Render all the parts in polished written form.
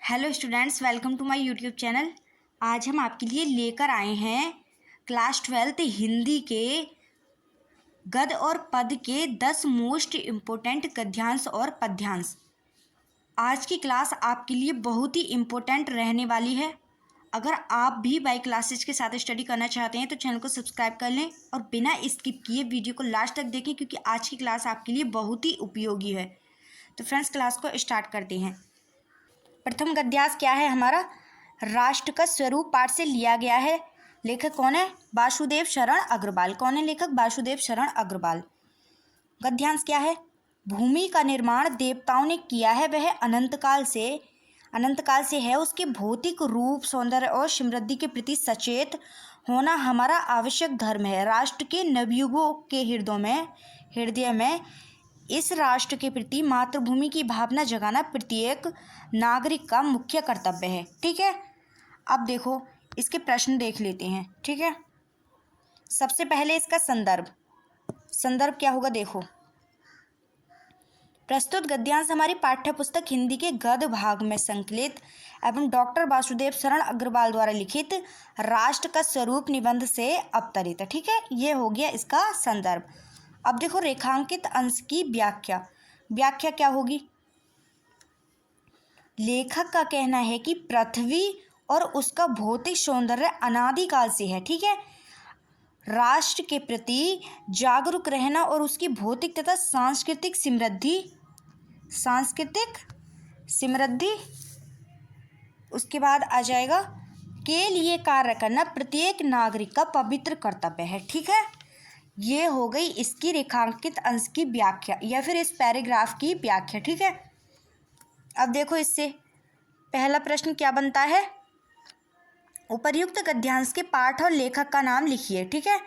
Hello students, welcome to my YouTube channel. आज हम आपके लिए लेकर आए हैं क्लास 12th हिंदी के गद्य और पद के 10 मोस्ट इम्पोर्टेंट गद्यांश और पद्यांश। आज की क्लास आपके लिए बहुत ही इम्पोर्टेंट रहने वाली है। अगर आप भी बाई क्लासेज के साथ स्टडी करना चाहते हैं तो चैनल को सब्सक्राइब कर लें और बिना स्किप किए वीडियो को लास्ट तक देखें, क्योंकि आज की क्लास आपके लिए बहुत ही उपयोगी है। तो फ्रेंड्स, क्लास को स्टार्ट करते हैं। प्रथम गद्यांश क्या है हमारा? राष्ट्र का स्वरूप पाठ से लिया गया है। लेखक कौन है? वासुदेव शरण अग्रवाल। कौन है लेखक? वासुदेव शरण अग्रवाल। गद्यांश क्या है? भूमि का निर्माण देवताओं ने किया है, वह अनंत काल से है। उसके भौतिक रूप, सौंदर्य और समृद्धि के प्रति सचेत होना हमारा आवश्यक धर्म है। राष्ट्र के नवयुगों के हृदय में इस राष्ट्र के प्रति मातृभूमि की भावना जगाना प्रत्येक नागरिक का मुख्य कर्तव्य है। ठीक है, अब देखो इसके प्रश्न देख लेते हैं। ठीक है, सबसे पहले इसका संदर्भ क्या होगा? देखो, प्रस्तुत गद्यांश हमारी पाठ्य पुस्तक हिंदी के गद्य भाग में संकलित एवं डॉक्टर वासुदेव शरण अग्रवाल द्वारा लिखित राष्ट्र का स्वरूप निबंध से अवतरित है। ठीक है, ये हो गया इसका संदर्भ। अब देखो रेखांकित अंश की व्याख्या क्या होगी? लेखक का कहना है कि पृथ्वी और उसका भौतिक सौंदर्य अनादिकाल से है। ठीक है, राष्ट्र के प्रति जागरूक रहना और उसकी भौतिक तथा सांस्कृतिक समृद्धि उसके बाद आ जाएगा के लिए कार्य करना प्रत्येक नागरिक का पवित्र कर्तव्य है। ठीक है, ये हो गई इसकी रेखांकित अंश की व्याख्या या फिर इस पैराग्राफ की व्याख्या। ठीक है, अब देखो इससे पहला प्रश्न क्या बनता है? उपर्युक्त गद्यांश के पाठ और लेखक का नाम लिखिए। ठीक है,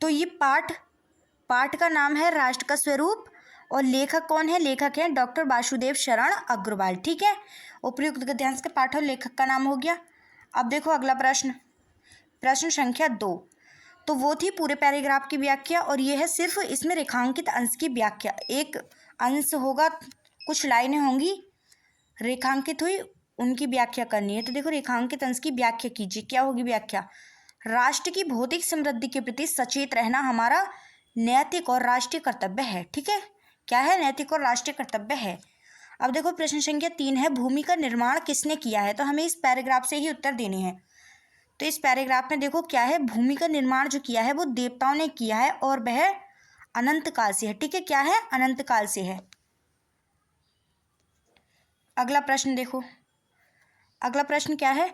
तो ये पाठ का नाम है राष्ट्र का स्वरूप और लेखक कौन है? लेखक है डॉक्टर वासुदेव शरण अग्रवाल। ठीक है, उपर्युक्त गद्यांश के पाठ और लेखक का नाम हो गया। अब देखो अगला प्रश्न संख्या 2, तो वो थी पूरे पैराग्राफ की व्याख्या और ये है सिर्फ इसमें रेखांकित अंश की व्याख्या। एक अंश होगा, कुछ लाइनें होंगी रेखांकित हुई, उनकी व्याख्या करनी है। तो देखो रेखांकित अंश की व्याख्या कीजिए। क्या होगी व्याख्या? राष्ट्र की भौतिक समृद्धि के प्रति सचेत रहना हमारा नैतिक और राष्ट्रीय कर्तव्य है। ठीक है, क्या है? नैतिक और राष्ट्रीय कर्तव्य है। अब देखो प्रश्न संख्या 3 है, भूमि का निर्माण किसने किया है? तो हमें इस पैराग्राफ से ही उत्तर देने हैं। तो इस पैराग्राफ में देखो क्या है, भूमि का निर्माण जो किया है वो देवताओं ने किया है और वह अनंत काल से है। ठीक है, क्या है? अनंत काल से है। अगला प्रश्न देखो, अगला प्रश्न क्या है?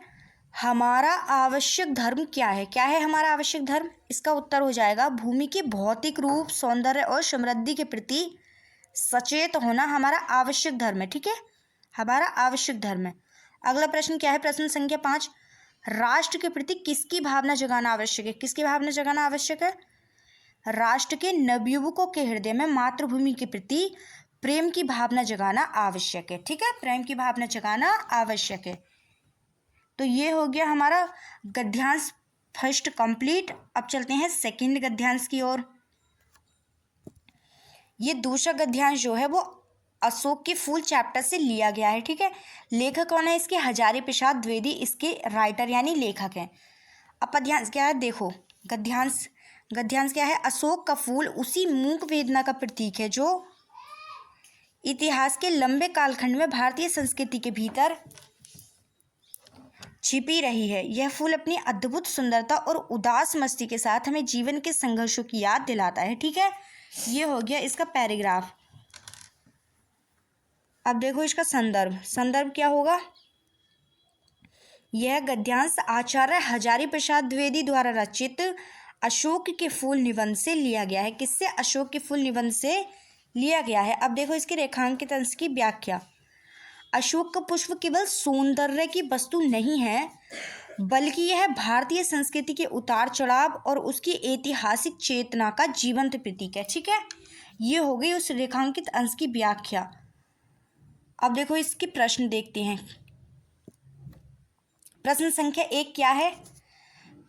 हमारा आवश्यक धर्म क्या है? क्या है हमारा आवश्यक धर्म? इसका उत्तर हो जाएगा भूमि के भौतिक रूप, सौंदर्य और समृद्धि के प्रति सचेत होना हमारा आवश्यक धर्म है। ठीक है, हमारा आवश्यक धर्म है। अगला प्रश्न क्या है? प्रश्न संख्या 5, राष्ट्र के प्रति किसकी भावना जगाना आवश्यक है? किसकी भावना जगाना आवश्यक है? राष्ट्र के नवयुवकों के हृदय में मातृभूमि के प्रति प्रेम की भावना जगाना आवश्यक है। ठीक है, प्रेम की भावना जगाना आवश्यक है। तो ये हो गया हमारा गद्यांश फर्स्ट कंप्लीट। अब चलते हैं सेकंड गद्यांश की ओर। ये दूसरा गद्यांश जो है वो अशोक के फूल चैप्टर से लिया गया है। ठीक है, लेखक कौन है इसके? हजारी प्रसाद द्विवेदी इसके राइटर यानी लेखक हैं। अब पद्यांश क्या है? देखो गद्यांश क्या है? अशोक का फूल उसी मूक वेदना का प्रतीक है जो इतिहास के लंबे कालखंड में भारतीय संस्कृति के भीतर छिपी रही है। यह फूल अपनी अद्भुत सुंदरता और उदास मस्ती के साथ हमें जीवन के संघर्षों की याद दिलाता है। ठीक है, ये हो गया इसका पैराग्राफ। अब देखो इसका संदर्भ क्या होगा? यह गद्यांश आचार्य हजारी प्रसाद द्विवेदी द्वारा रचित अशोक के फूल निबंध से लिया गया है। किससे? अशोक के फूल निबंध से लिया गया है। अब देखो इसके रेखांकित अंश की व्याख्या। अशोक का पुष्प केवल सौंदर्य की वस्तु नहीं है, बल्कि यह भारतीय संस्कृति के उतार चढ़ाव और उसकी ऐतिहासिक चेतना का जीवंत प्रतीक है। ठीक है, ये हो गई उस रेखांकित अंश की व्याख्या। अब देखो इसके प्रश्न देखते हैं। प्रश्न संख्या 1 क्या है?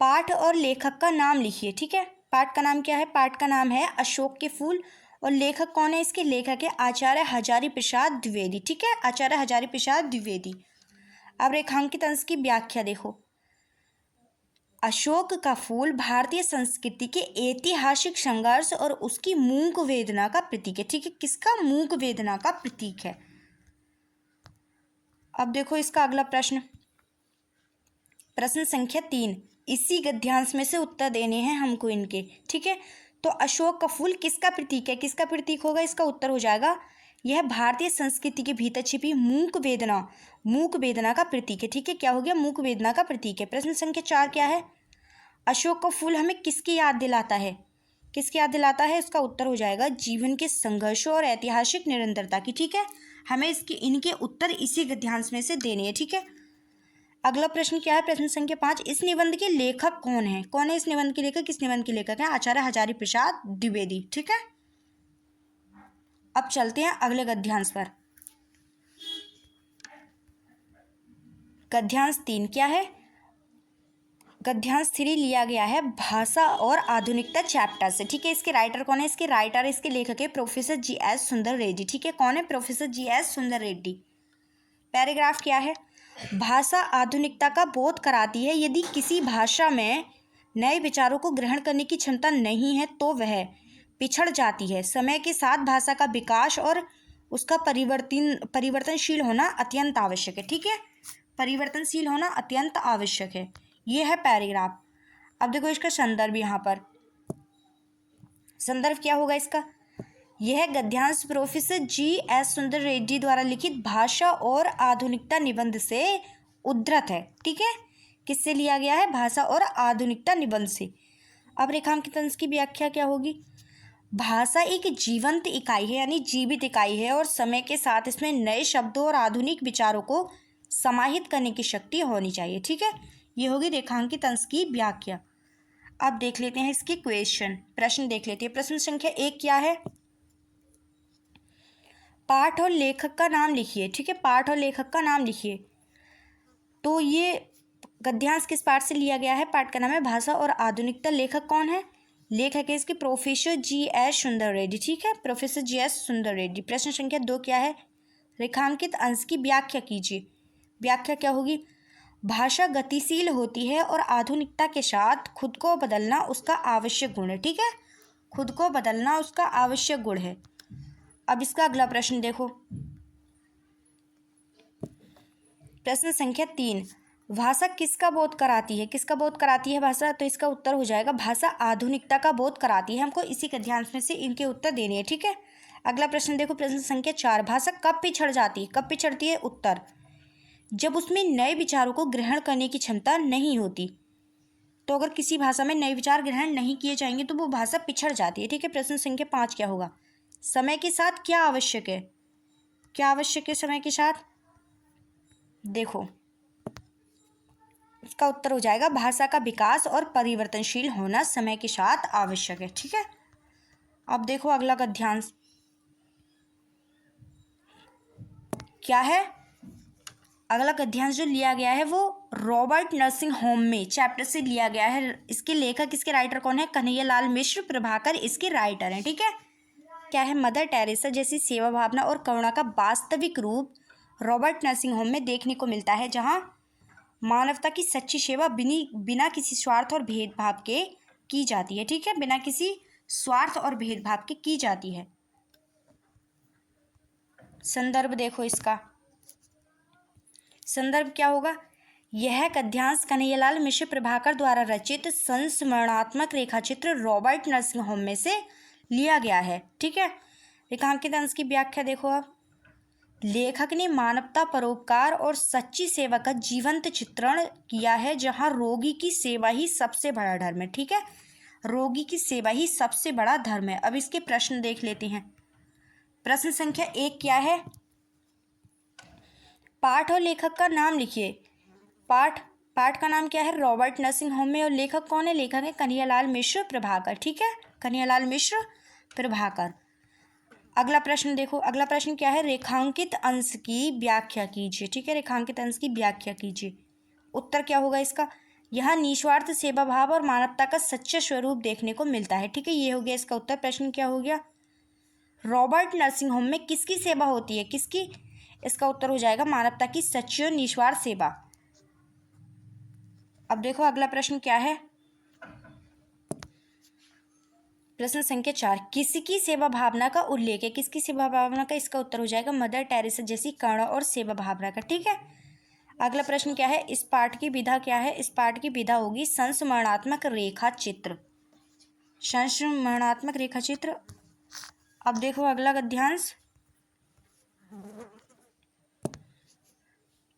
पाठ और लेखक का नाम लिखिए। ठीक है, पाठ का नाम क्या है? पाठ का नाम है अशोक के फूल और लेखक कौन है इसके? लेखक है आचार्य हजारी प्रसाद द्विवेदी। ठीक है, आचार्य हजारी प्रसाद द्विवेदी। अब रेखांकित अंश की व्याख्या देखो। अशोक का फूल भारतीय संस्कृति के ऐतिहासिक संघर्ष और उसकी मूक वेदना का प्रतीक है। ठीक है, किसका? मूक वेदना का प्रतीक है। अब देखो इसका अगला प्रश्न, प्रश्न संख्या 3। इसी गद्यांश में से उत्तर देने हैं हमको इनके। ठीक है, तो अशोक का फूल किसका प्रतीक है? किसका प्रतीक होगा? इसका उत्तर हो जाएगा यह भारतीय संस्कृति के भीतर छिपी मूक वेदना का प्रतीक है। ठीक है, क्या हो गया? मूक वेदना का प्रतीक है। प्रश्न संख्या 4 क्या है? अशोक का फूल हमें किसकी याद दिलाता है? किसकी याद दिलाता है? इसका उत्तर हो जाएगा जीवन के संघर्षों और ऐतिहासिक निरंतरता की। ठीक है, हमें इनके उत्तर इसी गद्यांश में से देने हैं। ठीक है, अगला प्रश्न क्या है? प्रश्न संख्या 5। इस निबंध के लेखक कौन है? कौन है इस निबंध के लेखक? इस निबंध के लेखक हैं आचार्य हजारी प्रसाद द्विवेदी। ठीक है, अब चलते हैं अगले गद्यांश पर। गद्यांश 3 क्या है? गद्यांश 3 लिया गया है भाषा और आधुनिकता चैप्टर से। ठीक है, इसके राइटर कौन है? इसके राइटर, इसके लेखक है प्रोफेसर GS सुंदर रेड्डी। ठीक है, कौन है? प्रोफेसर GS सुंदर रेड्डी। पैराग्राफ क्या है? भाषा आधुनिकता का बोध कराती है। यदि किसी भाषा में नए विचारों को ग्रहण करने की क्षमता नहीं है तो वह पिछड़ जाती है। समय के साथ भाषा का विकास और उसका परिवर्तनशील होना अत्यंत आवश्यक है। ठीक है, परिवर्तनशील होना अत्यंत आवश्यक है। ये है पैराग्राफ। अब देखो इसका संदर्भ, यहाँ पर संदर्भ क्या होगा इसका? यह गद्यांश प्रोफेसर GS सुंदर रेड्डी द्वारा लिखित भाषा और आधुनिकता निबंध से उद्धृत है। ठीक है, किससे लिया गया है? भाषा और आधुनिकता निबंध से। अब रेखांकित अंश की व्याख्या क्या होगी? भाषा एक जीवंत इकाई है, यानी जीवित इकाई है, और समय के साथ इसमें नए शब्दों और आधुनिक विचारों को समाहित करने की शक्ति होनी चाहिए। ठीक है, ये होगी रेखांकित अंश की व्याख्या। अब देख लेते हैं इसके क्वेश्चन, प्रश्न देख लेते हैं। प्रश्न संख्या 1 क्या है? पाठ और लेखक का नाम लिखिए। ठीक है, पाठ और लेखक का नाम लिखिए। तो ये गद्यांश किस पाठ से लिया गया है? पाठ का नाम है भाषा और आधुनिकता। लेखक कौन है? लेखक है इसके प्रोफेसर GS सुंदर रेड्डी। ठीक है, प्रोफेसर GS सुंदर रेड्डी। प्रश्न संख्या 2 क्या है? रेखांकित अंश की व्याख्या कीजिए। व्याख्या क्या होगी? भाषा गतिशील होती है और आधुनिकता के साथ खुद को बदलना उसका आवश्यक गुण है। ठीक है, खुद को बदलना उसका आवश्यक गुण है। अब इसका अगला प्रश्न देखो, प्रश्न संख्या 3। भाषा किसका बोध कराती है? किसका बोध कराती है भाषा? तो इसका उत्तर हो जाएगा भाषा आधुनिकता का बोध कराती है। हमको इसी गद्यांश में से इनके उत्तर देने हैं। ठीक है, अगला प्रश्न देखो, प्रश्न संख्या 4। भाषा कब पिछड़ जाती है? कब पिछड़ती है? उत्तर, जब उसमें नए विचारों को ग्रहण करने की क्षमता नहीं होती। तो अगर किसी भाषा में नए विचार ग्रहण नहीं किए जाएंगे तो वो भाषा पिछड़ जाती है। ठीक है, प्रश्न संख्या 5 क्या होगा? समय के साथ क्या आवश्यक है? क्या आवश्यक है समय के साथ? देखो इसका उत्तर हो जाएगा भाषा का विकास और परिवर्तनशील होना समय के साथ आवश्यक है। ठीक है, अब देखो अगला गद्यांश क्या है? अगला गद्यांश जो लिया गया है वो रॉबर्ट नर्सिंग होम में चैप्टर से लिया गया है। इसके लेखक, इसके राइटर कौन है? कन्हैयालाल मिश्र प्रभाकर इसके राइटर हैं। ठीक है, क्या है? मदर टेरेसा जैसी सेवा भावना और करुणा का वास्तविक रूप रॉबर्ट नर्सिंग होम में देखने को मिलता है, जहां मानवता की सच्ची सेवा बिना किसी स्वार्थ और भेदभाव के की जाती है। ठीक है, बिना किसी स्वार्थ और भेदभाव के की जाती है। संदर्भ देखो, इसका संदर्भ क्या होगा? यह गद्यांश कन्हैयालाल मिश्र प्रभाकर द्वारा रचित संस्मरणात्मक रेखाचित्र रॉबर्ट नर्सिंग होम में से लिया गया है। ठीक है, रेखांकित अंश की व्याख्या देखो। अब लेखक ने मानवता, परोपकार और सच्ची सेवा का जीवंत चित्रण किया है, जहां रोगी की सेवा ही सबसे बड़ा धर्म है। ठीक है, रोगी की सेवा ही सबसे बड़ा धर्म है। अब इसके प्रश्न देख लेते हैं। प्रश्न संख्या 1 क्या है? पाठ और लेखक का नाम लिखिए। पाठ का नाम क्या है? रॉबर्ट नर्सिंग होम में। और लेखक कौन है? लेखक है कन्हैयालाल मिश्र प्रभाकर। ठीक है, कन्हैयालाल मिश्र प्रभाकर। अगला प्रश्न देखो, अगला प्रश्न क्या है? रेखांकित अंश की व्याख्या कीजिए। ठीक है, रेखांकित अंश की व्याख्या कीजिए। उत्तर क्या होगा इसका? यहाँ निस्वार्थ सेवा भाव और मानवता का सच्चा स्वरूप देखने को मिलता है। ठीक है, ये हो गया इसका उत्तर। प्रश्न क्या हो गया? रॉबर्ट नर्सिंग होम में किसकी सेवा होती है? किसकी? इसका उत्तर हो जाएगा मानवता की सच्ची और निस्वार्थ सेवा। अब देखो अगला प्रश्न क्या है। प्रश्न संख्या 4, किसकी सेवा भावना का उल्लेख है? किसकी सेवा भावना का? इसका उत्तर हो जाएगा मदर टेरेसा जैसी करुणा और सेवा भावना का। ठीक है। अगला प्रश्न क्या है, इस पाठ की विधा क्या है? इस पाठ की विधा होगी संस्मरणात्मक रेखा चित्र। संस्मरणात्मक रेखा चित्र। अब देखो अगला गद्यांश,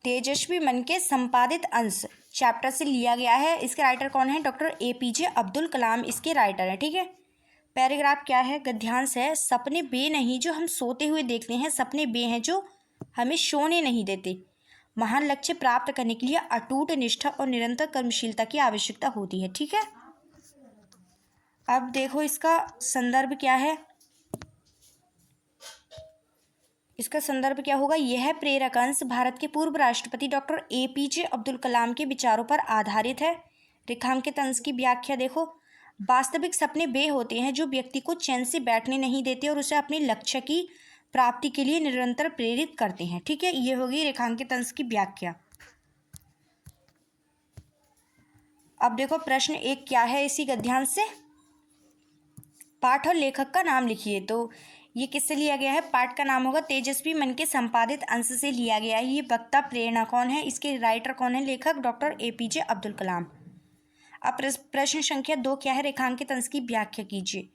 तेजस्वी मन के संपादित अंश चैप्टर से लिया गया है। इसके राइटर कौन है? डॉक्टर APJ अब्दुल कलाम इसके राइटर है। ठीक है। पैराग्राफ क्या है? गद्यांश है, सपने बे नहीं जो हम सोते हुए देखते हैं, सपने बे हैं जो हमें सोने नहीं देते। महान लक्ष्य प्राप्त करने के लिए अटूट निष्ठा और निरंतर कर्मशीलता की आवश्यकता होती है। ठीक है। अब देखो इसका संदर्भ क्या है। इसका संदर्भ क्या होगा? यह प्रेरक अंश भारत के पूर्व राष्ट्रपति डॉक्टर APJ अब्दुल कलाम के विचारों पर आधारित है। रेखांकित अंश की व्याख्या देखो, वास्तविक सपने वे होते हैं जो व्यक्ति को चैन से बैठने नहीं देते और उसे अपने लक्ष्य की प्राप्ति के लिए निरंतर प्रेरित करते हैं। ठीक है। ये होगी रेखांकित अंश की व्याख्या। अब देखो प्रश्न 1 क्या है इसी गद्यांश से, पाठ और लेखक का नाम लिखिए। तो ये किससे लिया गया है? पाठ का नाम होगा तेजस्वी मन के संपादित अंश से लिया गया है। ये वक्ता प्रेरणा कौन है? इसके राइटर कौन है? लेखक डॉक्टर APJ अब्दुल कलाम। अब प्रश्न संख्या 2 क्या है? रेखांकित अंश की व्याख्या कीजिए।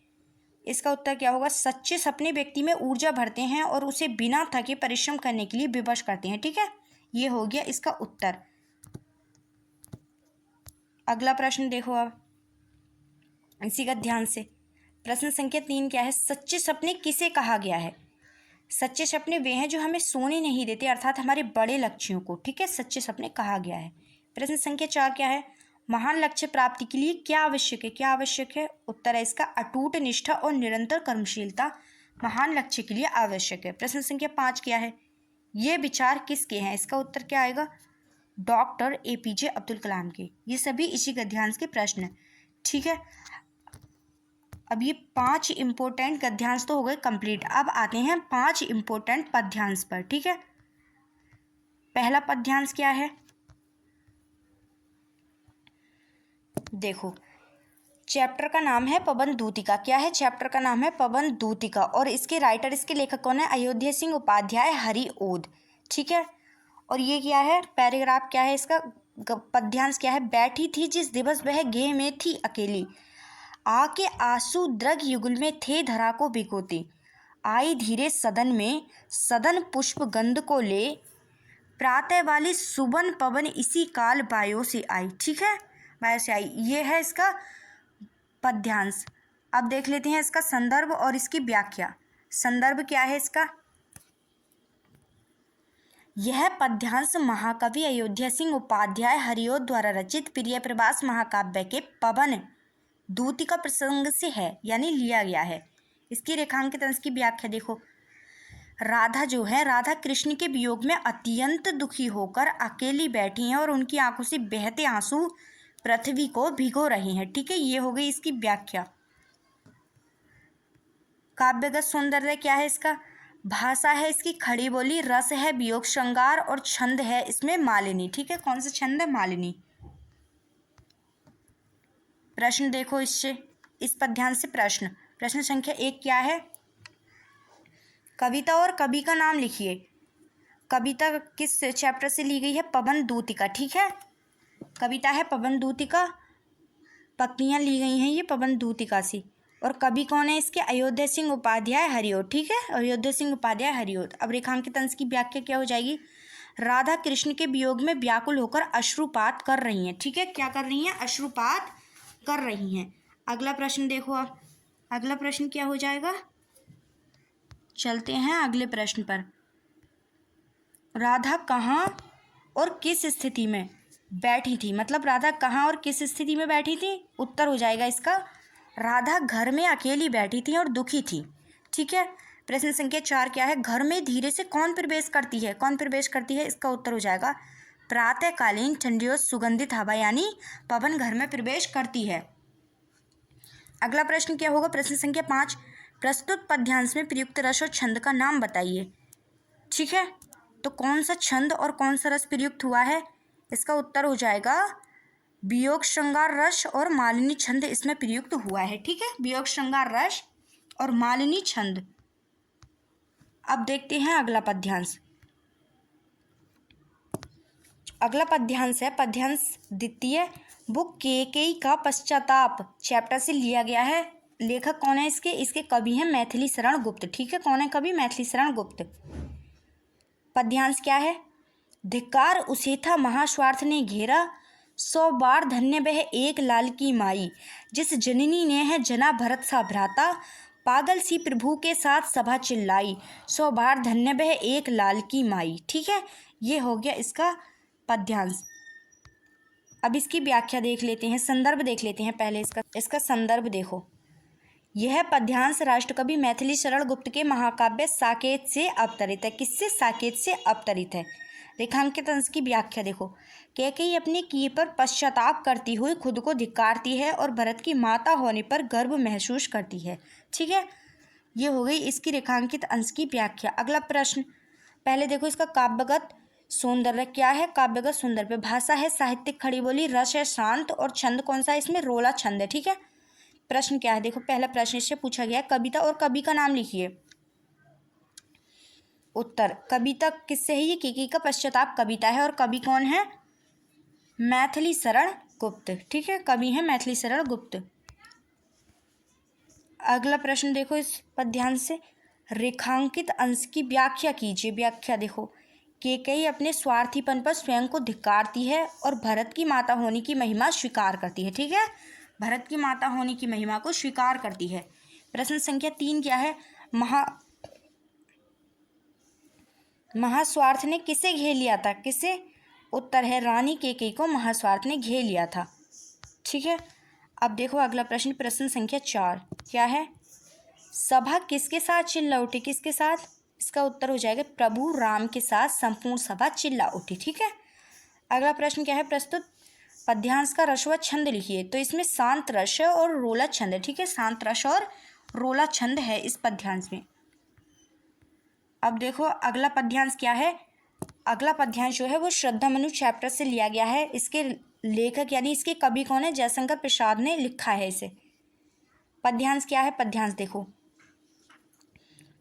इसका उत्तर क्या होगा? सच्चे सपने व्यक्ति में ऊर्जा भरते हैं और उसे बिना थके परिश्रम करने के लिए विवश करते हैं। ठीक है। ये हो गया इसका उत्तर। अगला प्रश्न देखो अब इसी का ध्यान से, प्रश्न संख्या 3 क्या है? सच्चे सपने किसे कहा गया है? सच्चे सपने वे हैं जो हमें सोने नहीं देते, अर्थात हमारे बड़े लक्ष्यों को। ठीक है, सच्चे सपने कहा गया है। प्रश्न संख्या 4 क्या है? महान लक्ष्य प्राप्ति के लिए क्या आवश्यक है? क्या आवश्यक है? उत्तर है इसका अटूट निष्ठा और निरंतर कर्मशीलता महान लक्ष्य के लिए आवश्यक है। प्रश्न संख्या 5 क्या है? ये विचार किसके हैं? इसका उत्तर क्या आएगा? डॉक्टर APJ अब्दुल कलाम के। ये सभी इसी गद्यांश के प्रश्न हैं। ठीक है। अब ये 5 इम्पोर्टेंट गद्यांश तो हो गए कंप्लीट। अब आते हैं 5 इम्पोर्टेंट पद्यांश पर। ठीक है। पहला पद्यांश क्या है? देखो, चैप्टर का नाम है पवन दूतिका। क्या है? चैप्टर का नाम है पवन दूतिका और इसके राइटर, इसके लेखक कौन है? अयोध्या सिंह उपाध्याय हरिओद। ठीक है। और ये क्या है? पैराग्राफ क्या है इसका? पद्यांश क्या है? बैठी थी जिस दिवस वह गेह में थी अकेली, आके आंसू द्रग युगल में थे धरा को भिगोते, आई धीरे सदन में सदन पुष्प गंध को ले, प्रातः वाली सुबन पवन इसी काल बायो से आई। ठीक है, बायो से आई। ये है इसका पद्यांश। अब देख लेते हैं इसका संदर्भ और इसकी व्याख्या। संदर्भ क्या है इसका? यह पद्यांश महाकवि अयोध्या सिंह उपाध्याय हरिओद द्वारा रचित प्रिय प्रवास महाकाव्य के पवन दूतिका प्रसंग से है, यानी लिया गया है। इसकी रेखांकित अंश की व्याख्या देखो, राधा जो है, राधा कृष्ण के वियोग में अत्यंत दुखी होकर अकेली बैठी हैं और उनकी आंखों से बहते आंसू पृथ्वी को भिगो रहे हैं। ठीक है, ये हो गई इसकी व्याख्या। काव्यगत सौंदर्य क्या है इसका? भाषा है इसकी खड़ी बोली, रस है वियोग श्रृंगार और छंद है इसमें मालिनी। ठीक है, कौन सा छंद है? मालिनी। प्रश्न देखो इससे, इस पद्यांश से प्रश्न। प्रश्न संख्या 1 क्या है? कविता और कवि का नाम लिखिए। कविता किस चैप्टर से ली गई है? पवन दूतिका। ठीक है, कविता है पवन दूतिका, पंक्तियाँ ली गई हैं ये पवन दूतिका से। और कवि कौन है इसके? अयोध्या सिंह उपाध्याय हरिओद। ठीक है, अयोध्या सिंह उपाध्याय हरिओद। अब रेखांकित अंश की व्याख्या क्या हो जाएगी? राधा कृष्ण के वियोग में व्याकुल होकर अश्रुपात कर रही हैं। ठीक है, क्या कर रही हैं? अश्रुपात कर रही हैं। अगला प्रश्न देखो आप, अगला प्रश्न क्या हो जाएगा? चलते हैं अगले प्रश्न पर। राधा कहाँ और किस स्थिति में बैठी थी? मतलब राधा कहाँ और किस स्थिति में बैठी थी? उत्तर हो जाएगा इसका, राधा घर में अकेली बैठी थी और दुखी थी। ठीक है। प्रश्न संख्या 4 क्या है? घर में धीरे से कौन प्रवेश करती है? कौन प्रवेश करती है? इसका उत्तर हो जाएगा प्रातःकालीन ठंडी और सुगंधित हवा, यानी पवन घर में प्रवेश करती है। अगला प्रश्न क्या होगा? प्रश्न संख्या 5, प्रस्तुत पद्यांश में प्रयुक्त रस और छंद का नाम बताइए। ठीक है, तो कौन सा छंद और कौन सा रस प्रयुक्त हुआ है? इसका उत्तर हो जाएगा वियोग श्रृंगार रस और मालिनी छंद इसमें प्रयुक्त हुआ है। ठीक है, वियोग श्रृंगार रस और मालिनी छंद। अब देखते हैं अगला पद्यांश। अगला पद्यांश है पद्यांश द्वितीय, बुक केकई का पश्चाताप चैप्टर से लिया गया है। लेखक कौन है इसके? इसके कवि हैं मैथिली शरण गुप्त। ठीक है, कौन है कवि? मैथिली शरण गुप्त। पद्यांश क्या है? धिक्कार उसे था महास्वार्थ ने घेरा, 100 बार धन्य वह एक लाल की माई, जिस जननी ने है जना भरत सा भ्राता, पागल सी प्रभु के साथ सभा चिल्लाई, 100 बार धन्य वह एक लाल की माई। ठीक है, ये हो गया इसका पद्यांश। अब इसकी व्याख्या देख लेते हैं, संदर्भ देख लेते हैं पहले इसका संदर्भ देखो। यह पद्यांश राष्ट्रकवि मैथिली शरण गुप्त के महाकाव्य साकेत से अवतरित है। किससे? साकेत से अवतरित है। रेखांकित अंश की व्याख्या देखो। कैकेयी अपने किए पर पश्चाताप करती हुई खुद को धिक्कारती है और भरत की माता होने पर गर्व महसूस करती है। ठीक है, ये हो गई इसकी रेखांकित अंश की व्याख्या। अगला प्रश्न, पहले देखो इसका काव्यगत सौंदर्य क्या है? काव्यगत सौंदर्य, भाषा है साहित्यिक खड़ी बोली, रस है शांत और छंद कौन सा है इसमें? रोला छंद है। ठीक है, प्रश्न क्या है देखो, पहला प्रश्न इससे पूछा गया है कविता और कवि का नाम लिखिए। उत्तर, कविता किससे है? ये केकई का पश्चाताप कविता है और कवि कौन है? मैथिली शरण गुप्त। ठीक है, कवि है मैथिली शरण गुप्त। अगला प्रश्न देखो इस पद्यांश से, रेखांकित अंश की व्याख्या कीजिए। व्याख्या देखो, कैकेयी अपने स्वार्थीपन पर स्वयं को धिक्कारती है और भरत की माता होने की महिमा स्वीकार करती है। ठीक है, भरत की माता होने की महिमा को स्वीकार करती है। प्रश्न संख्या 3 क्या है? महास्वार्थ ने किसे घेर लिया था? किसे? उत्तर है रानी कैकेयी को महास्वार्थ ने घेर लिया था। ठीक है, अब देखो अगला प्रश्न, प्रश्न संख्या 4 क्या है? सभा किसके साथ चिल्ला उठी? किसके साथ? इसका उत्तर हो जाएगा प्रभु राम के साथ संपूर्ण सभा चिल्ला उठी। ठीक है, अगला प्रश्न क्या है? प्रस्तुत पद्यांश का रस व छंद लिखिए। तो इसमें शांत रस और रोला छंद है। ठीक है, शांत रस और रोला छंद है इस पद्यांश में। अब देखो अगला पद्यांश क्या है? अगला पद्यांश जो है वो श्रद्धा मनु चैप्टर से लिया गया है। इसके लेखक यानी इसके कवि कौन है? जयशंकर प्रसाद ने लिखा है इसे। पद्यांश क्या है? पद्यांश देखो,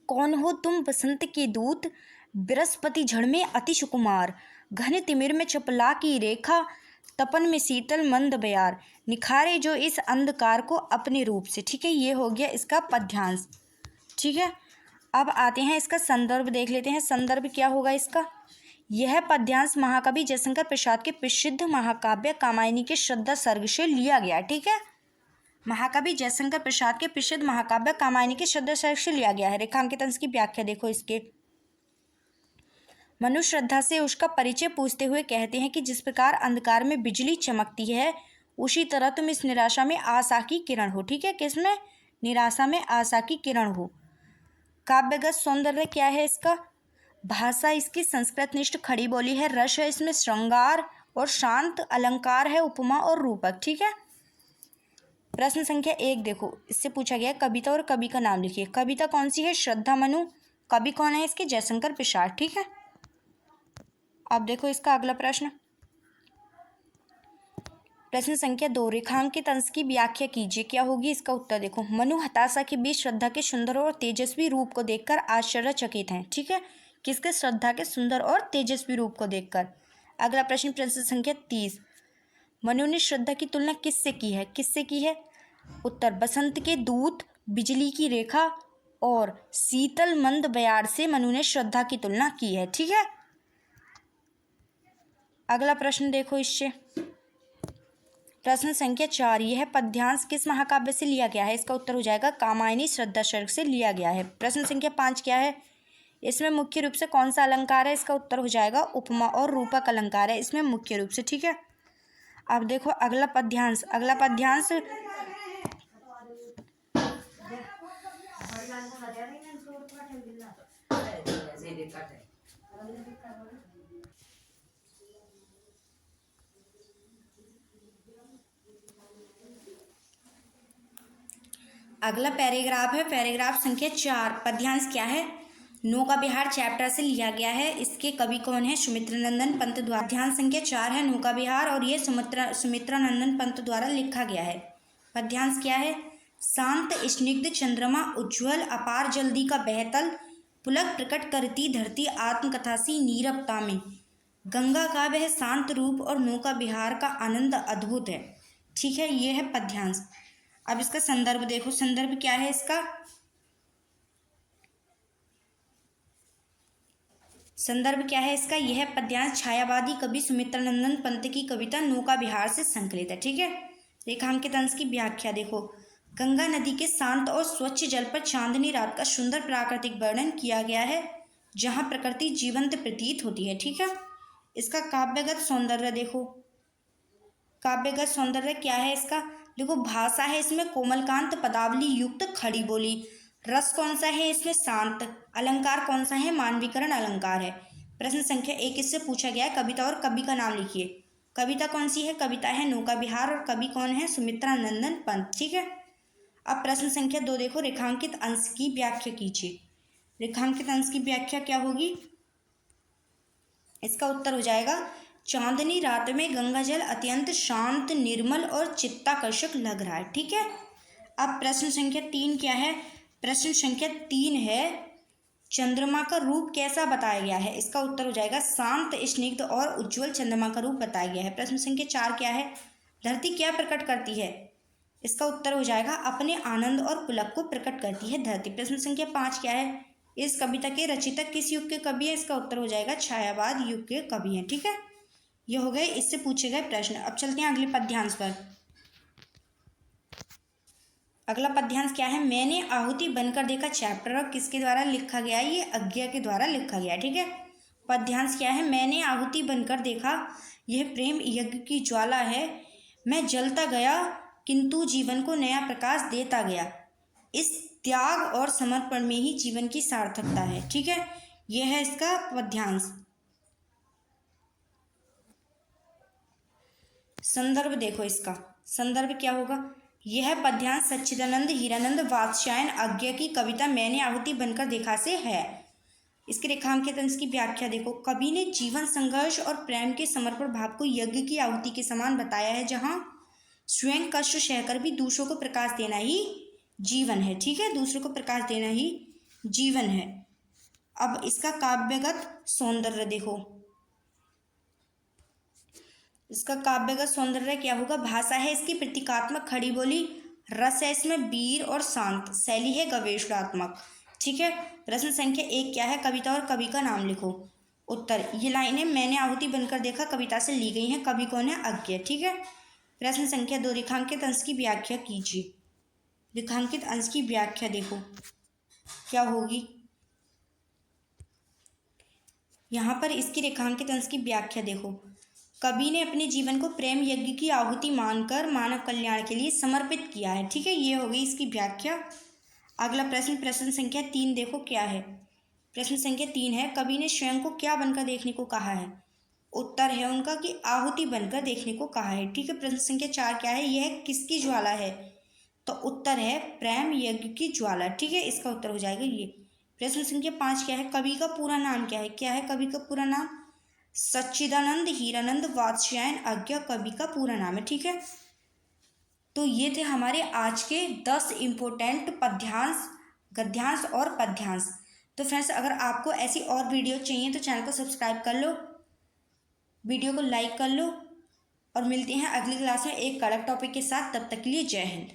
कौन हो तुम बसंत के दूत, बृहस्पति झड़ में अति सुकुमार, घन तिमिर में चपला की रेखा, तपन में शीतल मंद बयार, निखारे जो इस अंधकार को अपने रूप से। ठीक है, ये हो गया इसका पद्यांश। ठीक है, अब आते हैं इसका संदर्भ देख लेते हैं। संदर्भ क्या होगा इसका? यह पद्यांश महाकवि जयशंकर प्रसाद के प्रसिद्ध महाकाव्य कामायनी के श्रद्धा सर्ग से लिया गया। ठीक है, महाकवि जयशंकर प्रसाद के प्रसिद्ध महाकाव्य कामायनी के श्रद्धा सर्ग से लिया गया है। रेखांकित अंश की व्याख्या देखो इसके। मनु श्रद्धा से उसका परिचय पूछते हुए कहते हैं कि जिस प्रकार अंधकार में बिजली चमकती है, उसी तरह तुम इस निराशा में आशा की किरण हो। ठीक है, किसमें? निराशा में आशा की किरण हो। काव्यगत सौंदर्य क्या है इसका? भाषा इसकी संस्कृतनिष्ठ खड़ी बोली है, रस है इसमें श्रृंगार और शांत, अलंकार है उपमा और रूपक। ठीक है, प्रश्न संख्या 1 देखो, इससे पूछा गया कविता और कवि का नाम लिखिए। कविता कौन सी है? श्रद्धा मनु। कवि कौन है इसके? जयशंकर प्रसाद। ठीक है, अब देखो इसका अगला प्रश्न, प्रश्न संख्या 2, रेखांकित अंश की व्याख्या कीजिए। क्या होगी इसका उत्तर देखो, मनु हताशा के बीच श्रद्धा के सुंदर और तेजस्वी रूप को देखकर आश्चर्यचकित हैं। ठीक है, किसके? श्रद्धा के सुंदर और तेजस्वी रूप को देखकर। अगला प्रश्न, प्रश्न संख्या 30, मनु ने श्रद्धा की तुलना किससे की है? किससे की है? उत्तर, बसंत के दूत, बिजली की रेखा और शीतल मंद बयार से मनु ने श्रद्धा की तुलना की है। ठीक है, अगला प्रश्न देखो इससे, प्रश्न संख्या 4, यह पद्यांश किस महाकाव्य से लिया गया है? इसका उत्तर हो जाएगा कामायनी श्रद्धा सर्ग से लिया गया है। प्रश्न संख्या 5 क्या है? इसमें मुख्य रूप से कौन सा अलंकार है? इसका उत्तर हो जाएगा उपमा और रूपक अलंकार है इसमें मुख्य रूप से। ठीक है, अब देखो अगला पद्यांश। अगला पद्यांश अगला पैराग्राफ है, पैराग्राफ संख्या 4। पद्यांश क्या है? नौका विहार चैप्टर से लिया गया है। इसके कवि कौन है? सुमित्रानंदन पंत द्वारा। ध्यान संख्या 4 है नौका विहार और ये सुमित्रानंदन पंत द्वारा लिखा गया है। पद्यांश क्या है? शांत स्निग्ध चंद्रमा उज्ज्वल अपार जल्दी का बहतल पुलक प्रकट करती धरती आत्मकथा सी नीरवता में। गंगा का वह शांत रूप और नौका विहार का आनंद अद्भुत है। ठीक है, ये है पद्यांश। अब इसका संदर्भ देखो, संदर्भ क्या है इसका? संदर्भ क्या है इसका? यह पद्यांश छायावादी कवि सुमित्रानंदन पंत की कविता नौका विहार से संकलित है। ठीक है, रेखांकित अंश की व्याख्या देखो। गंगा नदी के शांत और स्वच्छ जल पर चांदनी रात का सुंदर प्राकृतिक वर्णन किया गया है, जहाँ प्रकृति जीवंत प्रतीत होती है। ठीक है, इसका काव्यगत सौंदर्य देखो। काव्यगत सौंदर्य क्या है इसका? देखो, भाषा है इसमें कोमलकांत पदावली युक्त खड़ी बोली। रस कौन सा है इसमें? शांत। अलंकार कौन सा है? मानवीकरण अलंकार है। प्रश्न संख्या 1 इससे पूछा गया है कविता और कवि का नाम लिखिए। कविता कौन सी है? कविता है नौका विहार और कवि कौन है? सुमित्रानंदन पंत। ठीक है, अब प्रश्न संख्या 2 देखो, रेखांकित अंश की व्याख्या कीजिए। रेखांकित अंश की व्याख्या क्या होगी? इसका उत्तर हो जाएगा, चांदनी रात में गंगा जल अत्यंत शांत निर्मल और चित्ताकर्षक लग रहा है। ठीक है, अब प्रश्न संख्या 3 क्या है? प्रश्न संख्या 3 है, चंद्रमा का रूप कैसा बताया गया है? इसका उत्तर हो जाएगा, शांत स्निग्ध और उज्ज्वल चंद्रमा का रूप बताया गया है। प्रश्न संख्या 4 क्या है? धरती क्या प्रकट करती है? इसका उत्तर हो जाएगा, अपने आनंद और पुलक को प्रकट करती है धरती। प्रश्न संख्या 5 क्या है? इस कविता के रचितक किस युग के कवि है? इसका उत्तर हो जाएगा, छायावाद युग के कवि हैं। ठीक है, ये हो गए इससे पूछे गए प्रश्न। अब चलते हैं अगले पद्यांश पर। अगला पद्यांश क्या है? मैंने आहुति बनकर देखा चैप्टर और किसके द्वारा लिखा गया है? ये अज्ञा के द्वारा लिखा गया है। ठीक है, पद्यांश क्या है? मैंने आहुति बनकर देखा, यह प्रेम यज्ञ की ज्वाला है, मैं जलता गया किंतु जीवन को नया प्रकाश देता गया, इस त्याग और समर्पण में ही जीवन की सार्थकता है। ठीक है, यह है इसका पद्यांश। संदर्भ देखो, इसका संदर्भ क्या होगा? यह पद्यांश सच्चिदानंद हीरानंद वात्स्यायन अज्ञा की कविता मैंने आहुति बनकर देखा से है। इसके रेखांकित अंश की व्याख्या देखो। कवि ने जीवन संघर्ष और प्रेम के समर्पण भाव को यज्ञ की आहुति के समान बताया है, जहाँ स्वयं कष्ट सहकर भी दूसरों को प्रकाश देना ही जीवन है। ठीक है, दूसरों को प्रकाश देना ही जीवन है। अब इसका काव्यगत सौंदर्य देखो। इसका काव्यगत सौंदर्य क्या होगा? भाषा है इसकी प्रतीकात्मक खड़ी बोली, रस है इसमें वीर और शांत, शैली है गवेषणात्मक। ठीक है, प्रश्न संख्या 1 क्या है? कविता और कवि का नाम लिखो। उत्तर, ये लाइनें मैंने आहुति बनकर देखा कविता से ली गई हैं। कवि कौन है? अज्ञा। ठीक है, प्रश्न संख्या 2 रेखांकित अंश की व्याख्या कीजिए। रेखांकित अंश की व्याख्या देखो क्या होगी। यहाँ पर इसकी रेखांकित अंश की व्याख्या देखो। कवि ने अपने जीवन को प्रेम यज्ञ की आहुति मानकर मानव कल्याण के लिए समर्पित किया है। ठीक है, ये हो गई इसकी व्याख्या। अगला प्रश्न, प्रश्न संख्या 3 देखो क्या है। प्रश्न संख्या 3 है, कवि ने स्वयं को क्या बनकर देखने को कहा है? उत्तर है उनका कि आहुति बनकर देखने को कहा है। ठीक है, प्रश्न संख्या 4 क्या है? यह किसकी ज्वाला है? तो उत्तर है प्रेम यज्ञ की ज्वाला। ठीक है, इसका उत्तर हो जाएगा ये। प्रश्न संख्या 5 क्या है? कवि का पूरा नाम क्या है? क्या है कवि का पूरा नाम? सच्चिदानंद हीरानंद वात्स्यायन अज्ञा कवि का पूरा नाम है। ठीक है, तो ये थे हमारे आज के 10 इम्पोर्टेंट पद्यांश, गद्यांश और पद्यांश। तो फ्रेंड्स, अगर आपको ऐसी और वीडियो चाहिए तो चैनल को सब्सक्राइब कर लो, वीडियो को लाइक कर लो और मिलते हैं अगली क्लास में एक कड़क टॉपिक के साथ। तब तक के लिए जय हिंद।